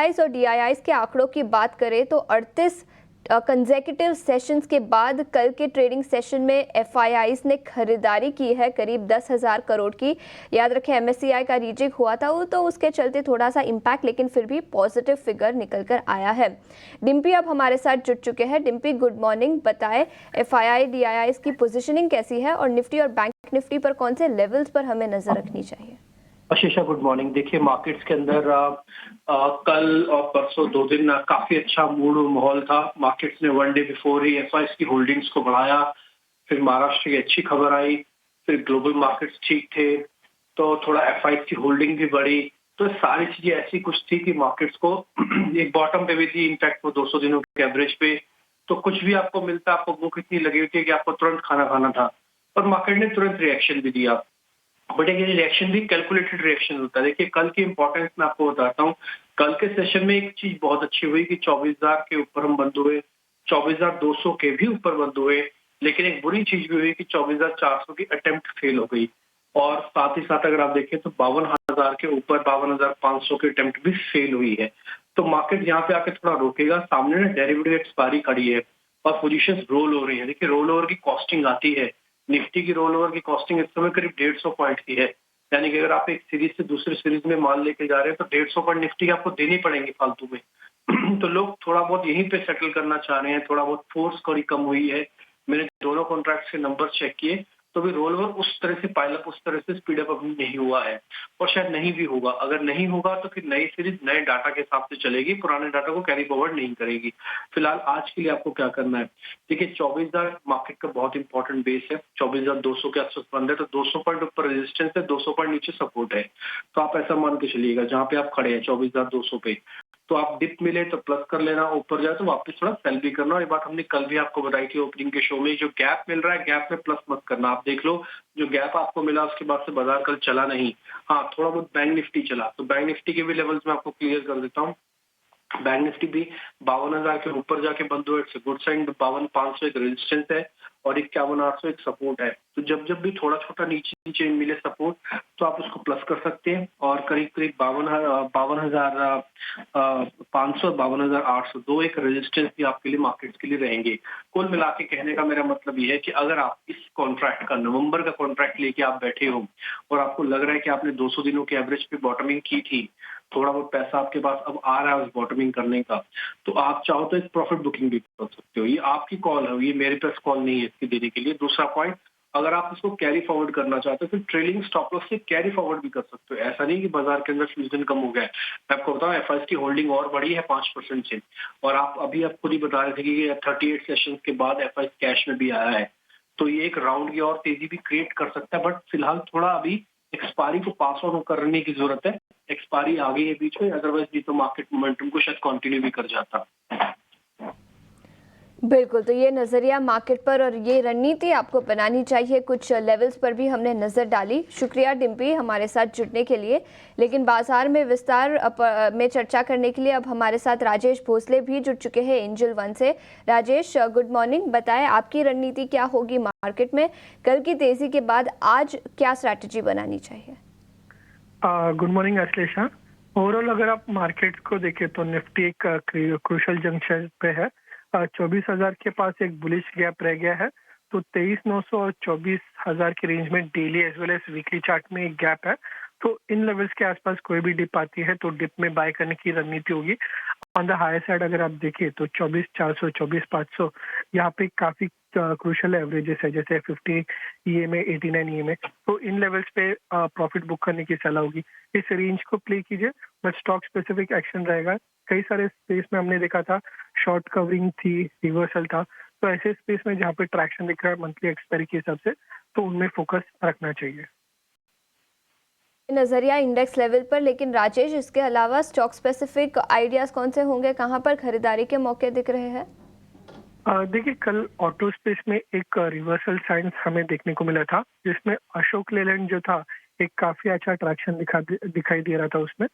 FIIs और DIIs के आंकड़ों की बात करें तो 38 कंसेक्यूटिव सेशंस के बाद कल के ट्रेडिंग सेशन में एफआईआईज ने खरीदारी की है करीब 10,000 करोड़ की। याद रखें एमएससीआई का रीजेक हुआ था वो, तो उसके चलते थोड़ा सा इम्पैक्ट, लेकिन फिर भी पॉजिटिव फिगर निकल कर आया है। डिम्पी अब हमारे साथ जुड़ चुके हैं। Dimpy, good morning. बताएं एफआईआई डीआईआईज की पोजिशनिंग कैसी है और निफ्टी और बैंक निफ्टी पर कौन से लेवल्स पर हमें नजर रखनी चाहिए? आशीषा, गुड मॉर्निंग। देखिए, मार्केट्स के अंदर कल और परसों 2 दिन काफी अच्छा मूड और माहौल था। मार्केट्स ने one day before he FIIs की होल्डिंग्स को बढ़ाया, फिर महाराष्ट्र की अच्छी खबर आई, फिर ग्लोबल मार्केट्स ठीक थे तो थोड़ा एफआईआईज की होल्डिंग भी बढ़ी। तो सारी चीजें ऐसी कुछ थी कि मार्केट्स को एक बॉटम पे भी थी, इनफैक्ट वो 200 दिनों के एवरेज पे। तो कुछ भी आपको मिलता, आपको भूख इतनी लगी हुई थी कि आपको तुरंत खाना खाना था, और मार्केट ने तुरंत रिएक्शन भी दिया। बट ये रिएक्शन भी कैलकुलेटेड रिएक्शन होता है। देखिए, कल की इंपॉर्टेंस मैं आपको बताता हूँ। कल के सेशन में एक चीज बहुत अच्छी हुई कि 24,000 के ऊपर हम बंद हुए, 24,200 के भी ऊपर बंद हुए। लेकिन एक बुरी चीज भी हुई कि 24,400 की अटेम्प्ट फेल हो गई, और साथ ही साथ अगर आप देखें तो 52,000 के ऊपर 52,500 की अटेम्प्ट भी फेल हुई है। तो मार्केट यहाँ पे आके थोड़ा रोकेगा। सामने ना डेरिवेटिव एक्सपायरी खड़ी है और पोजीशंस रोल हो रही है। देखिए, रोल ओवर की कॉस्टिंग आती है। निफ्टी की रोल ओवर की कॉस्टिंग इस समय करीब 150 पॉइंट की है। यानी कि अगर आप एक सीरीज से दूसरी सीरीज में माल लेके जा रहे हैं तो 150 पॉइंट निफ्टी के आपको देनी पड़ेंगी फालतू में। तो लोग थोड़ा बहुत यहीं पे सेटल करना चाह रहे हैं। थोड़ा बहुत फोर्स थोड़ी कम हुई है। मैंने दोनों कॉन्ट्रैक्ट्स के नंबर चेक किए तो भी रोल ओवर उस तरह से पाइल अप, उस तरह से स्पीड अप अभी नहीं हुआ है, और शायद नहीं भी होगा। अगर नहीं होगा तो फिर नई सीरीज नए डाटा के हिसाब से चलेगी, पुराने डाटा को कैरी फॉरवर्ड नहीं करेगी। फिलहाल आज के लिए आपको क्या करना है, देखिए 24,000 मार्केट का बहुत इंपॉर्टेंट बेस है। 24,200 के आसपास बंद है तो 200 पॉइंट ऊपर रेजिस्टेंस है, 200 पॉइंट नीचे सपोर्ट है। तो आप ऐसा मान के चलिएगा जहां पे आप खड़े हैं 24,200 पे, तो आप डिप मिले तो प्लस कर लेना, ऊपर जाए तो वापस थोड़ा सेल भी करना। और ये बात हमने कल भी आपको बताई थी ओपनिंग के शो में। जो गैप मिल रहा है, गैप में प्लस मत करना। आप देख लो, जो गैप आपको मिला उसके बाद से बाजार कल चला नहीं। हाँ, थोड़ा बहुत बैंक निफ्टी चला, तो बैंक निफ्टी के भी लेवल्स में आपको क्लियर कर देता हूँ। बैंक निफ्टी भी 52,000 के ऊपर जाके बंद हुआ, इट्स गुड साइन। 52,500 एक रेजिस्टेंस है और 51,800 एक सपोर्ट है। तो जब जब भी थोड़ा छोटा नीचे नीचे मिले सपोर्ट तो आप उसको प्लस कर सकते हैं। और करीब करीब 52,500 52,800 दो एक रेजिस्टेंस भी आपके लिए मार्केट्स के लिए रहेंगे। कुल मिला के कहने का मेरा मतलब ये है कि अगर आप इस कॉन्ट्रैक्ट का, नवंबर का कॉन्ट्रैक्ट लेके आप बैठे हो और आपको लग रहा है कि आपने 200 दिनों के एवरेज पे बॉटमिंग की थी, थोड़ा बहुत पैसा आपके पास अब आ रहा है उस बॉटमिंग करने का, तो आप चाहो तो एक प्रॉफिट बुकिंग भी कर सकते हो। ये आपकी कॉल है, ये मेरे पास कॉल नहीं है इसकी देने के लिए। दूसरा पॉइंट, अगर आप इसको कैरी फॉरवर्ड करना चाहते हो फिर ट्रेलिंग स्टॉप लॉस से कैरी फॉरवर्ड भी कर सकते हो। ऐसा नहीं कि बाजार के अंदर फ्यूजन कम हो गया है। मैं आपको बताऊं, एफआईआईज की होल्डिंग और बढ़ी है 5% से, और आप खुद ही बता रहे थे कि 38 सेशन के बाद एफआईआईज कैश में भी आया है। तो ये एक राउंड की और तेजी भी क्रिएट कर सकता है। बट फिलहाल थोड़ा अभी एक्सपायरी को पास ऑन करने की जरूरत है। एक्सपायरी आ गई है बीच में, अदरवाइज नहीं तो मार्केट मोमेंटम को शायद कंटिन्यू भी कर जाता। बिल्कुल, तो ये नज़रिया मार्केट पर और ये रणनीति आपको बनानी चाहिए। कुछ लेवल्स पर भी हमने नज़र डाली। शुक्रिया डिम्पी हमारे साथ जुड़ने के लिए। लेकिन बाजार में विस्तार में चर्चा करने के लिए अब हमारे साथ राजेश भोसले भी जुड़ चुके हैं एंजल वन से। Rajesh, good morning. बताएं आपकी रणनीति क्या होगी मार्केट में? कल की तेजी के बाद आज क्या स्ट्रैटेजी बनानी चाहिए? Good morning Ashlesha. ओवरऑल अगर आप मार्केट को देखें तो निफ्टी एक क्रूशल जंक्शन पे है। 24,000 के पास एक बुलिश गैप रह गया है, तो 23,900 और 24,000 की रेंज में daily as well as weekly chart में एक गैप है। तो इन लेवल्स के आसपास कोई भी डिप आती है तो डिप में बाय करने की रणनीति होगी। ऑन द हायर साइड अगर आप देखें तो 24,400 24,500 यहाँ पे काफी क्रूशल एवरेजेस है, जैसे 50 ईएमए 89 ईएमए। तो इन लेवल्स पे प्रॉफिट बुक करने की सलाह होगी। इस रेंज को प्ले कीजिए, बट स्टॉक स्पेसिफिक एक्शन रहेगा। कई सारे स्पेस में हमने देखा था शॉर्ट कवरिंग थी, रिवर्सल था, तो ऐसे स्पेस में जहाँ पे ट्रैक्शन दिख रहा है मंथली एक्सपायरी के हिसाब से, तो उनमें फोकस रखना चाहिए। नजरिया इंडेक्स लेवल पर, लेकिन राजेश इसके अलावा स्टॉक स्पेसिफिक आइडियाज कौन से होंगे? कहां पर खरीदारी के मौके दिख रहे हैं? देखिए, कल ऑटो स्पेस में एक रिवर्सल साइंस हमें देखने को मिला था, जिसमें अशोक लेलैंड जो था एक काफी अच्छा ट्रैक्शन दिखाई दे रहा था उसमें।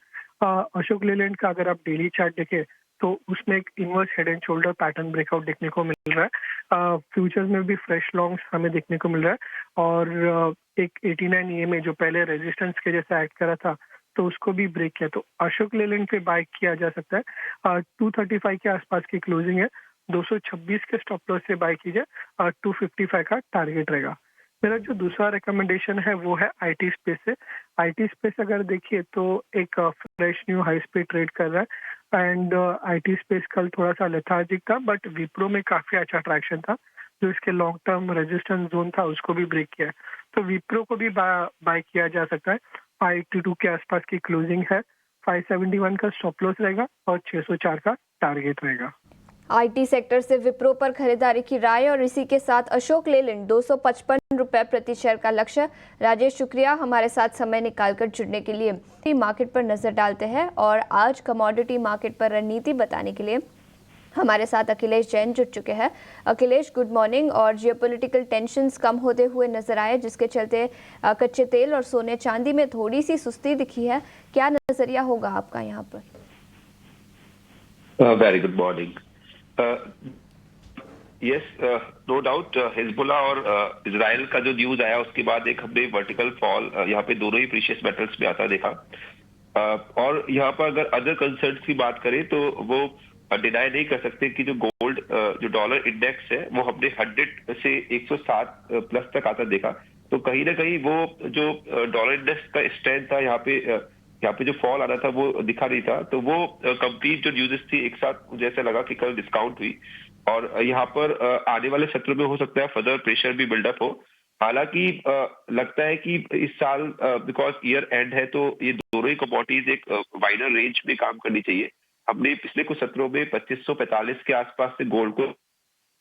अशोक लेलैंड का अगर आप डेली चार्ट देखें तो उसमें एक inverse head and shoulder pattern breakout देखने को मिल रहा है। फ्यूचर्स में भी फ्रेश लॉन्ग्स हमें देखने को मिल रहा है, और एक 89 ईएमए जो पहले रेजिस्टेंस के जैसा एक्ट करा था, तो उसको भी ब्रेक किया। तो अशोक लेलैंड पे बाय किया जा सकता है। 235 के आसपास की क्लोजिंग है। 226 के स्टॉप लॉस से बाय कीजिए और 255 का टारगेट रहेगा। मेरा जो दूसरा रिकमेंडेशन है वो है आईटी स्पेस से। आईटी स्पेस अगर देखिए तो एक फ्रेश न्यू हाई पे ट्रेड कर रहा है एंड आईटी स्पेस कल थोड़ा सा लेथार्जिक था, बट विप्रो में काफ़ी अच्छा ट्रैक्शन था। जो इसके लॉन्ग टर्म रेजिस्टेंस जोन था उसको भी ब्रेक किया है, तो विप्रो को भी बाय किया जा सकता है। 582 के आसपास की क्लोजिंग है। 571 का स्टॉप लॉस रहेगा और 604 का टारगेट रहेगा। आईटी सेक्टर से विप्रो पर खरीदारी की राय और इसी के साथ अशोक लेलैंड 255 रुपए प्रति शेयर का लक्ष्य। राजेश, शुक्रिया हमारे साथ समय निकालकर जुड़ने के लिए। मार्केट पर नजर डालते हैं और आज कमोडिटी मार्केट पर रणनीति बताने के लिए हमारे साथ अखिलेश जैन जुड़ चुके हैं। Akhilesh, good morning. और जियोपॉलिटिकल टेंशंस कम होते हुए नजर आए, जिसके चलते कच्चे तेल और सोने चांदी में थोड़ी सी सुस्ती दिखी है। क्या नजरिया होगा आपका यहाँ पर? Very good morning. Yes, no doubt Hezbollah और इजराइल का जो न्यूज आया उसके बाद एक हमने वर्टिकल फॉल यहाँ पे दोनों ही प्रीशियस मेटल्स में आता देखा। और यहाँ पर अगर अदर कंसर्न की बात करें तो वो डिनाई नहीं कर सकते कि जो गोल्ड जो डॉलर इंडेक्स है वो हमने 100 से 107 प्लस तक आता देखा। तो कहीं ना कहीं वो जो डॉलर इंडेक्स का स्ट्रेंथ था यहाँ पे जो फॉल आ रहा था वो दिखा नहीं था। तो वो कंप्लीट जो न्यूज़ थी एक साथ मुझे ऐसा लगा कि कल डिस्काउंट हुई और यहाँ पर आने वाले सत्र में हो सकता है फर्दर प्रेशर भी बिल्डअप हो। हालांकि लगता है कि इस साल बिकॉज ईयर एंड है तो ये दोनों ही कमोडिटीज एक वाइडर रेंज में काम करनी चाहिए। हमने पिछले कुछ सत्रों में 2545 के आसपास से गोल्ड को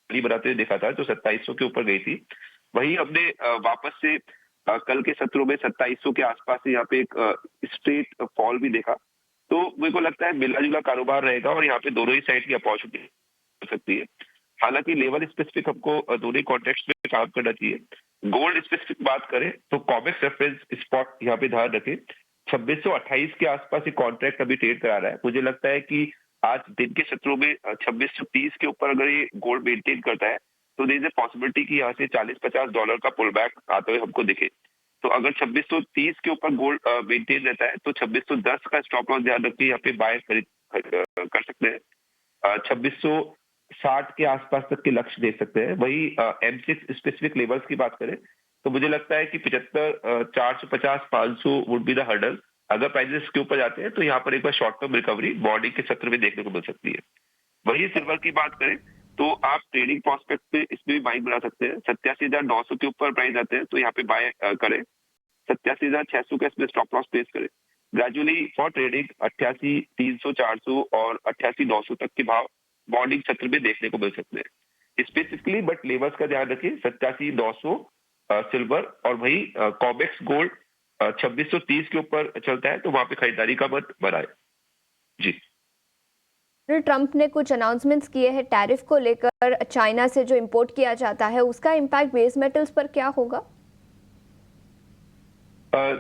बनाते हुए देखा था जो 2700 के ऊपर गई थी। वही हमने वापस से कल के सत्रों में 2700 के आसपास से यहाँ पे एक स्ट्रेट फॉल भी देखा। तो मेरे को लगता है मिला जुला कारोबार रहेगा और यहाँ पे दोनों ही साइड की अपॉर्चुनिटी हो सकती है। हालांकि लेवल स्पेसिफिक हमको दोनों ही कॉन्टेक्स्ट में काम करना चाहिए। गोल्ड स्पेसिफिक बात करें तो कॉमेक्स रेफरेंस स्पॉट यहाँ पे ध्यान रखें। 2628 के आसपास एक कॉन्ट्रैक्ट अभी ट्रेड करा रहा है। मुझे लगता है कि आज दिन के सत्रों में 2630 के ऊपर अगर ये गोल्ड मेंटेन करता है तो देयर इज अ पॉसिबिलिटी कि यहाँ से $40-50 का पुल बैक आते हुए हमको दिखे। तो अगर 2630 के ऊपर गोल्ड मेंटेन रहता है तो 2610 का स्टॉप लॉस ध्यान रखिए, यहाँ पे बाय कर सकते हैं। 2660 के आसपास तक के लक्ष्य दे सकते हैं। वही M6 स्पेसिफिक लेवल्स की बात करें तो मुझे लगता है कि 75 450 500 वुड बी द हर्डल। अगर प्राइसेस के ऊपर जाते हैं तो यहाँ पर एक बार शॉर्ट टर्म रिकवरी मॉर्निंग के सत्र में देखने को मिल सकती है। वही सिल्वर की बात करें तो आप ट्रेडिंग प्रोस्पेक्ट पे इसमें भी बाइंग बना सकते हैं। 87,900 के ऊपर प्राइस आते हैं तो यहाँ पे बाय करें। 87,600 का इसमें स्टॉप लॉस प्लेस करें। ग्रेजुअली फॉर ट्रेडिंग 88,300 400 और 88,900 तक के भाव मॉर्निंग सत्र में देखने को मिल सकते हैं स्पेसिफिकली। बट लेवल्स का ध्यान रखें 87,900 सिल्वर और वही कॉमेक्स गोल्ड 2630 के ऊपर चलता है तो वहां पे खरीदारी का मत बनाए। जी, ट्रंप ने कुछ अनाउंसमेंट्स किए हैं टैरिफ को लेकर। चाइना से जो इंपोर्ट किया जाता है उसका इम्पैक्ट बेस मेटल्स पर क्या होगा?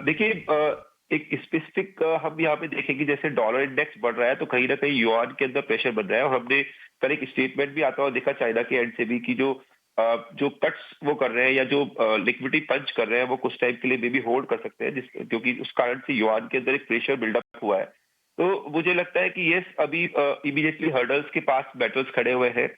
देखिए एक स्पेसिफिक हम यहाँ पे देखेंगे जैसे डॉलर इंडेक्स बढ़ रहा है तो कहीं ना कहीं युआन के अंदर प्रेशर बन रहा है। और हमने कल एक स्टेटमेंट भी आता हुआ देखा चाइना के एंड से भी कि जो कट्स वो कर रहे हैं या जो लिक्विडिटी पंच कर रहे हैं वो कुछ टाइम के लिए मे बी होल्ड कर सकते हैं क्योंकि उस कारण से युआन के अंदर एक प्रेशर बिल्डअप हुआ है। तो मुझे लगता है कि यस अभी इमीडिएटली हर्डल्स के पास मेटल्स खड़े हुए हैं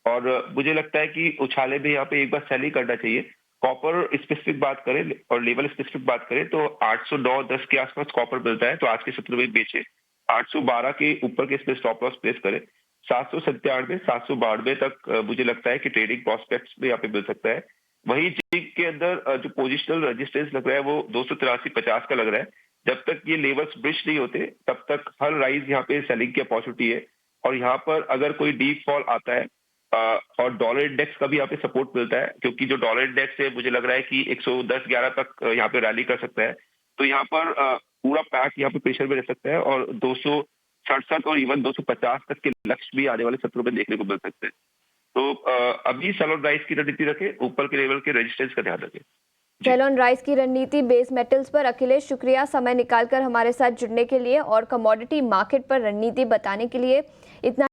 और मुझे लगता है कि उछाले में यहाँ पे एक बार सेलिंग करना चाहिए। कॉपर स्पेसिफिक बात करें और लेवल स्पेसिफिक बात करें तो 809-10 के आसपास कॉपर मिलता है तो आज के सत्र में बेचे। 812 के ऊपर के इसमें स्टॉप लॉस प्लेस करें। 797 792 तक मुझे लगता है कि ट्रेडिंग प्रोस्पेक्ट्स में यहाँ पे मिल सकता है। वही जिंक के अंदर जो पोजिशनल रेजिस्टेंस लग रहा है वो 283.50 का लग रहा है। जब तक ये लेवल्स ब्रिज नहीं होते तब तक हर राइज यहाँ पे सेलिंग की अपॉर्चुनिटी है। और यहाँ पर अगर कोई डीप फॉल आता है और डॉलर इंडेक्स का भी यहाँ पे सपोर्ट मिलता है क्योंकि जो डॉलर इंडेक्स है मुझे लग रहा है कि 110-11 तक यहाँ पे रैली कर सकता है। तो यहाँ पर पूरा पैक यहाँ पे प्रेशर में रह सकता है और 267 और इवन 250 तक के लक्ष्य भी आने वाले सत्रों में देखने को मिल सकते हैं। तो अभी सेल ऑन राइज की रणनीति रखें, ऊपर के लेवल के रेजिस्टेंस का ध्यान रखें। सेल ऑन राइज की रणनीति बेस मेटल्स पर। अखिलेश, शुक्रिया समय निकालकर हमारे साथ जुड़ने के लिए और कमोडिटी मार्केट पर रणनीति बताने के लिए। इतना